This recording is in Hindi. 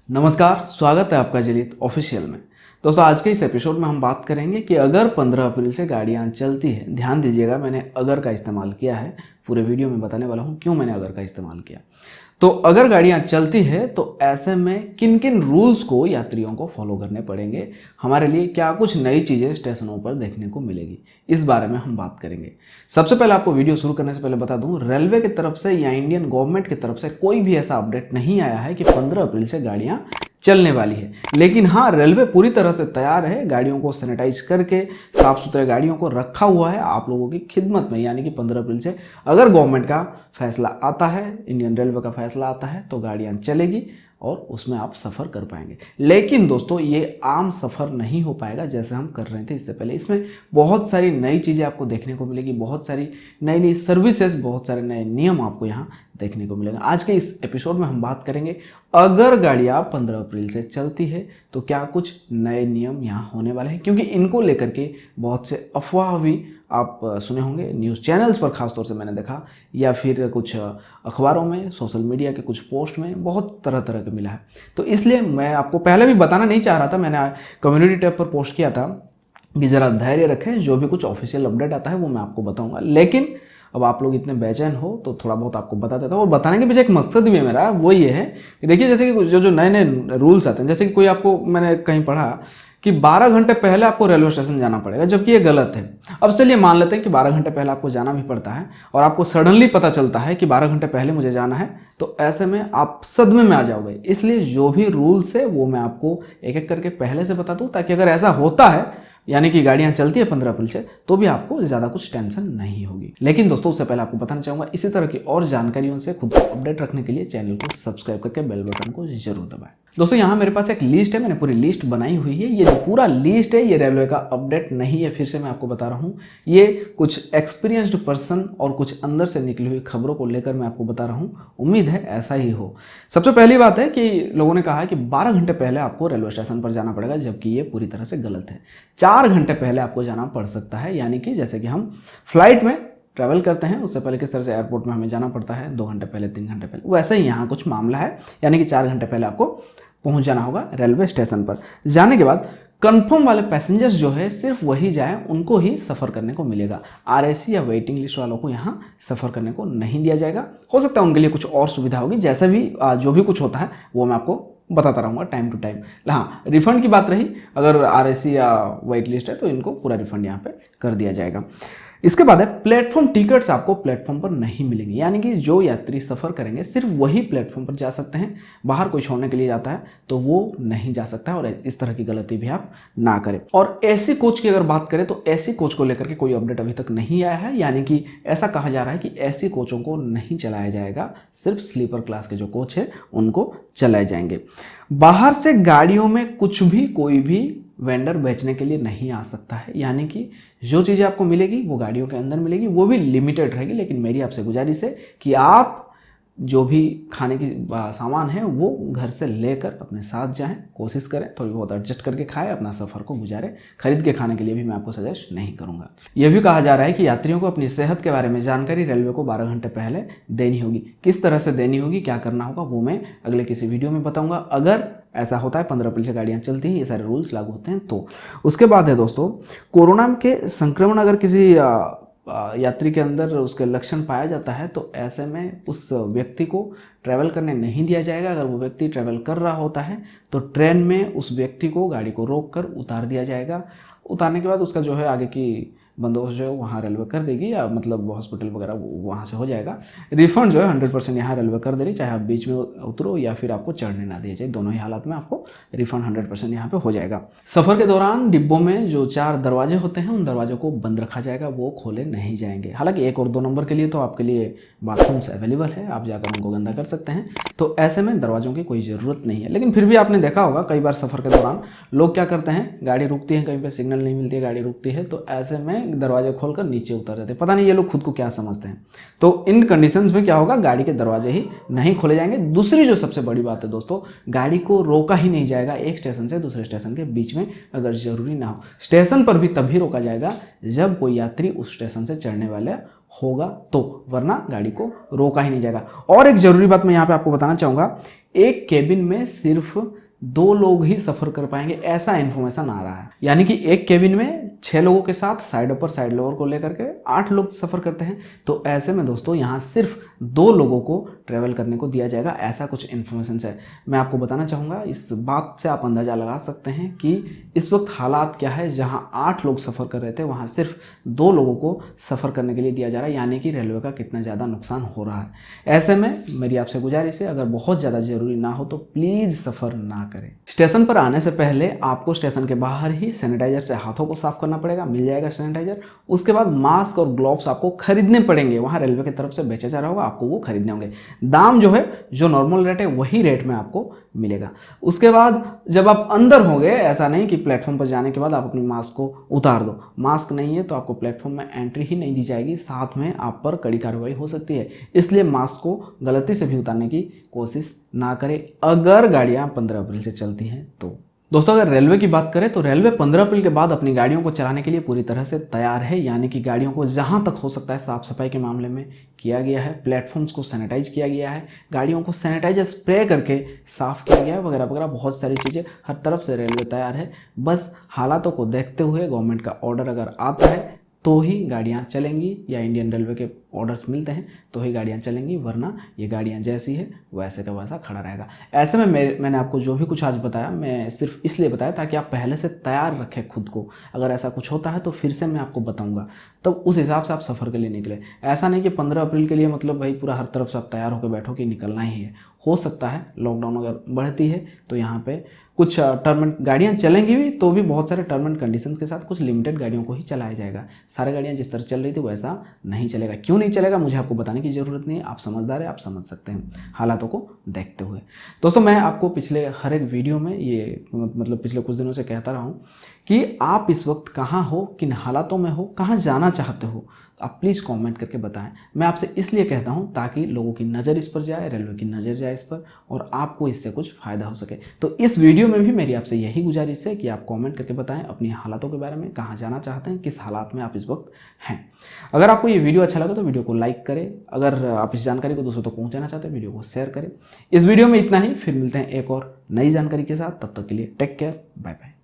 नमस्कार, स्वागत है आपका जिलित ऑफिशियल में। दोस्तों, आज के इस एपिसोड में हम बात करेंगे कि अगर 15 अप्रैल से गाड़ियां चलती है, ध्यान दीजिएगा मैंने अगर का इस्तेमाल किया है, पूरे वीडियो में बताने वाला हूं क्यों मैंने अगर का इस्तेमाल किया। तो अगर गाड़ियां चलती है तो ऐसे में किन किन रूल्स को यात्रियों को फॉलो करने पड़ेंगे, हमारे लिए क्या कुछ नई चीज़ें स्टेशनों पर देखने को मिलेगी, इस बारे में हम बात करेंगे। सबसे पहले आपको वीडियो शुरू करने से पहले बता दूं, रेलवे की तरफ से या इंडियन गवर्नमेंट की तरफ से कोई भी ऐसा अपडेट नहीं आया है कि 15 अप्रैल से गाड़ियां चलने वाली है। लेकिन हाँ, रेलवे पूरी तरह से तैयार है, गाड़ियों को सैनिटाइज करके साफ सुथरे गाड़ियों को रखा हुआ है आप लोगों की खिदमत में। यानी कि 15 अप्रैल से अगर गवर्नमेंट का फैसला आता है, इंडियन रेलवे का फैसला आता है, तो गाड़ियां चलेगी और उसमें आप सफ़र कर पाएंगे। लेकिन दोस्तों, ये आम सफ़र नहीं हो पाएगा जैसे हम कर रहे थे इससे पहले। इसमें बहुत सारी नई चीज़ें आपको देखने को मिलेगी, बहुत सारी नई नई सर्विसेज, बहुत सारे नए नियम आपको यहाँ देखने को मिलेगा। आज के इस एपिसोड में हम बात करेंगे अगर गाड़ियाँ 15 अप्रैल से चलती है तो क्या कुछ नए नियम यहाँ होने वाले हैं, क्योंकि इनको लेकर के बहुत से अफवाह भी आप सुने होंगे न्यूज़ चैनल्स पर, खासतौर से मैंने देखा, या फिर कुछ अखबारों में, सोशल मीडिया के कुछ पोस्ट में बहुत तरह तरह के मिला है। तो इसलिए मैं आपको पहले भी बताना नहीं चाह रहा था, मैंने कम्युनिटी टैब पर पोस्ट किया था कि ज़रा धैर्य रखें, जो भी कुछ ऑफिशियल अपडेट आता है वो मैं आपको बताऊंगा। लेकिन अब आप लोग इतने बेचैन हो तो थोड़ा बहुत आपको बता देता हूँ, और बताने के पीछे एक मकसद भी है मेरा, वो ये है कि देखिए, जैसे कि जो नए नए रूल्स आते हैं, जैसे कि कोई आपको, मैंने कहीं पढ़ा कि 12 घंटे पहले आपको रेलवे स्टेशन जाना पड़ेगा, जबकि ये गलत है। अब चलिए मान लेते हैं कि 12 घंटे पहले आपको जाना भी पड़ता है और आपको सडनली पता चलता है कि 12 घंटे पहले मुझे जाना है, तो ऐसे में आप सदमे में आ जाओगे। इसलिए जो भी रूल्स है वो मैं आपको एक एक करके पहले से बता दूं, ताकि अगर ऐसा होता है, यानी कि गाड़ियां चलती है 15 अप्रैल से, तो भी आपको ज़्यादा कुछ टेंशन नहीं होगी। लेकिन दोस्तों, उससे पहले आपको बताना चाहूँगा, इसी तरह की और जानकारियों से खुद को अपडेट रखने के लिए चैनल को सब्सक्राइब करके बेल बटन को जरूर दबाएं। दोस्तों, यहाँ मेरे पास एक लिस्ट है, मैंने पूरी लिस्ट बनाई हुई है। ये जो पूरा लिस्ट है ये रेलवे का अपडेट नहीं है, फिर से मैं आपको बता रहा हूँ, ये कुछ एक्सपीरियंस्ड पर्सन और कुछ अंदर से निकली हुई खबरों को लेकर मैं आपको बता रहा हूँ। उम्मीद है ऐसा ही हो। सबसे पहली बात है कि लोगों ने कहा है कि 12 घंटे पहले आपको रेलवे स्टेशन पर जाना पड़ेगा, जबकि ये पूरी तरह से गलत है। 4 घंटे पहले आपको जाना पड़ सकता है। यानी कि जैसे कि हम फ्लाइट में ट्रैवल करते हैं, उससे पहले किस तरह से एयरपोर्ट में हमें जाना पड़ता है 2 घंटे पहले, 3 घंटे पहले, वैसे ही यहाँ कुछ मामला है। यानी कि 4 घंटे पहले आपको पहुंच जाना होगा रेलवे स्टेशन पर। जाने के बाद कंफर्म वाले पैसेंजर्स जो है सिर्फ वही जाए, उनको ही सफ़र करने को मिलेगा। आरएसी या वेटिंग लिस्ट वालों को यहाँ सफ़र करने को नहीं दिया जाएगा। हो सकता है उनके लिए कुछ और सुविधा होगी, जैसे भी जो भी कुछ होता है वो मैं आपको बताता रहूँगा टाइम टू टाइम। हाँ, रिफंड की बात रही, अगर आरएसी या वेट लिस्ट है तो इनको पूरा रिफंड यहाँ पे कर दिया जाएगा। इसके बाद है प्लेटफॉर्म टिकट्स आपको प्लेटफॉर्म पर नहीं मिलेंगे। यानी कि जो यात्री सफ़र करेंगे सिर्फ वही प्लेटफॉर्म पर जा सकते हैं, बाहर कोई छोड़ने के लिए जाता है तो वो नहीं जा सकता है, और इस तरह की गलती भी आप ना करें। और एसी कोच की अगर बात करें तो एसी कोच को लेकर के कोई अपडेट अभी तक नहीं आया है। यानी कि ऐसा कहा जा रहा है कि एसी कोचों को नहीं चलाया जाएगा, सिर्फ स्लीपर क्लास के जो कोच है उनको चलाए जाएंगे। बाहर से गाड़ियों में कुछ भी, कोई भी वेंडर बेचने के लिए नहीं आ सकता है। यानी कि जो चीज़ें आपको मिलेगी वो गाड़ियों के अंदर मिलेगी, वो भी लिमिटेड रहेगी। लेकिन मेरी आपसे गुजारिश है कि आप जो भी खाने की सामान है वो घर से लेकर अपने साथ जाएं, कोशिश करें थोड़ी बहुत एडजस्ट करके खाएं, अपना सफ़र को गुजारें। खरीद के खाने के लिए भी मैं आपको सजेस्ट नहीं करूंगा। यह भी कहा जा रहा है कि यात्रियों को अपनी सेहत के बारे में जानकारी रेलवे को 12 घंटे पहले देनी होगी। किस तरह से देनी होगी, क्या करना होगा, वो मैं अगले किसी वीडियो में बताऊंगा। अगर ऐसा होता है 15 अप्रैल से गाड़ियां चलती हैं, ये सारे रूल्स लागू होते हैं तो। उसके बाद है दोस्तों, कोरोना के संक्रमण अगर किसी यात्री के अंदर उसके लक्षण पाया जाता है तो ऐसे में उस व्यक्ति को ट्रैवल करने नहीं दिया जाएगा। अगर वो व्यक्ति ट्रैवल कर रहा होता है तो ट्रेन में उस व्यक्ति को गाड़ी को रोक कर उतार दिया जाएगा। उतारने के बाद उसका जो है आगे की बंदोबस्त जो है वहाँ रेलवे कर देगी, या मतलब हॉस्पिटल वगैरह वहाँ से हो जाएगा। रिफंड जो है 100% यहाँ रेलवे कर दे रही, चाहे आप बीच में उतरो या फिर आपको चढ़ने ना दिया जाए, दोनों ही हालात में आपको रिफंड 100% यहाँ पे हो जाएगा। सफ़र के दौरान डिब्बों में जो 4 दरवाजे होते हैं उन दरवाजों को बंद रखा जाएगा, वो खोले नहीं जाएंगे। हालांकि 1 और 2 नंबर के लिए तो आपके लिए बाथरूम्स अवेलेबल है, आप जाकर उनको गंदा कर सकते हैं, तो ऐसे में दरवाजों की कोई ज़रूरत नहीं है। लेकिन फिर भी आपने देखा होगा कई बार सफ़र के दौरान लोग क्या करते हैं, गाड़ी रुकती है, कहीं पर सिग्नल नहीं मिलती है, गाड़ी रुकती है, तो ऐसे में दरवाजे खोलकर नीचे उतर जाते हैं। पता नहीं ये लोग खुद को क्या समझते हैं। तो इन कंडीशंस में क्या होगा, गाड़ी के दरवाजे ही नहीं खोले जाएंगे। दूसरी जो सबसे बड़ी बात है दोस्तों, गाड़ी को रोका ही नहीं जाएगा एक स्टेशन से दूसरे स्टेशन के बीच में, अगर जरूरी ना हो। स्टेशन पर भी तभी रोका जाएगा जब कोई यात्री उस स्टेशन से चढ़ने वाला होगा तो, वरना गाड़ी को रोका ही नहीं जाएगा। और एक जरूरी बात मैं यहाँ पे आपको बताना चाहूँगा, एक केबिन में सिर्फ 2 लोग ही सफर कर पाएंगे, ऐसा इन्फॉर्मेशन आ रहा है। यानी कि एक केबिन में 6 लोगों के साथ साइड अपर साइड लोअर को लेकर के 8 लोग सफर करते हैं। तो ऐसे में दोस्तों यहाँ सिर्फ 2 लोगों को ट्रेवल करने को दिया जाएगा, ऐसा कुछ इन्फॉर्मेशन है। मैं आपको बताना चाहूँगा, इस बात से आप अंदाज़ा लगा सकते हैं कि इस वक्त हालात क्या है। जहाँ 8 लोग सफ़र कर रहे थे वहाँ सिर्फ 2 लोगों को सफ़र करने के लिए दिया जा रहा है, यानी कि रेलवे का कितना ज़्यादा नुकसान हो रहा है। ऐसे में मेरी आपसे गुजारिश है, अगर बहुत ज़्यादा ज़रूरी ना हो तो प्लीज़ सफ़र ना करें। स्टेशन पर आने से पहले आपको स्टेशन के बाहर ही सैनिटाइजर से हाथों को साफ करना पड़ेगा, मिल जाएगा सैनिटाइजर। उसके बाद मास्क और ग्लोव्स आपको खरीदने पड़ेंगे, वहाँ रेलवे की तरफ से बेचा जा रहा होगा, आपको वो खरीदने होंगे। दाम जो है, जो नॉर्मल रेट है वही रेट में आपको मिलेगा। उसके बाद जब आप अंदर होंगे, ऐसा नहीं कि प्लेटफॉर्म पर जाने के बाद आप अपनी मास्क को उतार दो। मास्क नहीं है तो आपको प्लेटफॉर्म में एंट्री ही नहीं दी जाएगी, साथ में आप पर कड़ी कार्रवाई हो सकती है। इसलिए मास्क को गलती से भी उतारने की कोशिश ना करें, अगर गाड़ियाँ 15 अप्रैल से चलती हैं तो। दोस्तों अगर रेलवे की बात करें तो रेलवे 15 अप्रैल के बाद अपनी गाड़ियों को चलाने के लिए पूरी तरह से तैयार है। यानी कि गाड़ियों को जहां तक हो सकता है साफ सफाई के मामले में किया गया है, प्लेटफॉर्म्स को सैनिटाइज किया गया है, गाड़ियों को सैनिटाइजर स्प्रे करके साफ किया गया है, वगैरह वगैरह बहुत सारी चीज़ें हर तरफ से रेलवे तैयार है। बस हालातों को देखते हुए गवर्नमेंट का ऑर्डर अगर आता है तो ही गाड़ियाँ चलेंगी, या इंडियन रेलवे के ऑर्डर्स मिलते हैं तो ही गाड़ियाँ चलेंगी, वरना ये गाड़ियाँ जैसी है वैसे का वैसा खड़ा रहेगा। ऐसे में मैंने आपको जो भी कुछ आज बताया, मैं सिर्फ इसलिए बताया ताकि आप पहले से तैयार रखें खुद को। अगर ऐसा कुछ होता है तो फिर से मैं आपको बताऊंगा, तब उस हिसाब से आप सफ़र के लिए निकले। ऐसा नहीं कि 15 अप्रैल के लिए मतलब भाई पूरा हर तरफ से आप तैयार होकर बैठो कि निकलना ही है। हो सकता है लॉकडाउन अगर बढ़ती है तो यहाँ पे कुछ टर्म एंड गाड़ियाँ चलेंगी भी, तो भी बहुत सारे टर्म एंड कंडीशंस के साथ कुछ लिमिटेड गाड़ियों को ही चलाया जाएगा। सारी गाड़ियाँ जिस तरह चल रही थी वैसा नहीं चलेगा। क्यों नहीं चलेगा मुझे आपको बताने की ज़रूरत नहीं है, आप समझदार है, आप समझ सकते हैं हालातों को देखते हुए। दोस्तों मैं आपको पिछले हर एक वीडियो में ये मतलब पिछले कुछ दिनों से कहता रहा हूँ कि आप इस वक्त कहाँ हो, किन हालातों में हो, कहाँ जाना चाहते हो, आप प्लीज़ कमेंट करके बताएं। मैं आपसे इसलिए कहता हूं ताकि लोगों की नज़र इस पर जाए, रेलवे की नज़र जाए इस पर, और आपको इससे कुछ फ़ायदा हो सके। तो इस वीडियो में भी मेरी आपसे यही गुजारिश है कि आप कमेंट करके बताएं अपनी हालातों के बारे में, कहाँ जाना चाहते हैं, किस हालात में आप इस वक्त हैं। अगर आपको ये वीडियो अच्छा लगा तो वीडियो को लाइक करें। अगर आप इस जानकारी को दूसरों तक पहुँचाना चाहते हैं वीडियो को शेयर करें। इस वीडियो में इतना ही, फिर मिलते हैं एक और नई जानकारी के साथ। तब तक के लिए टेक केयर, बाय बाय।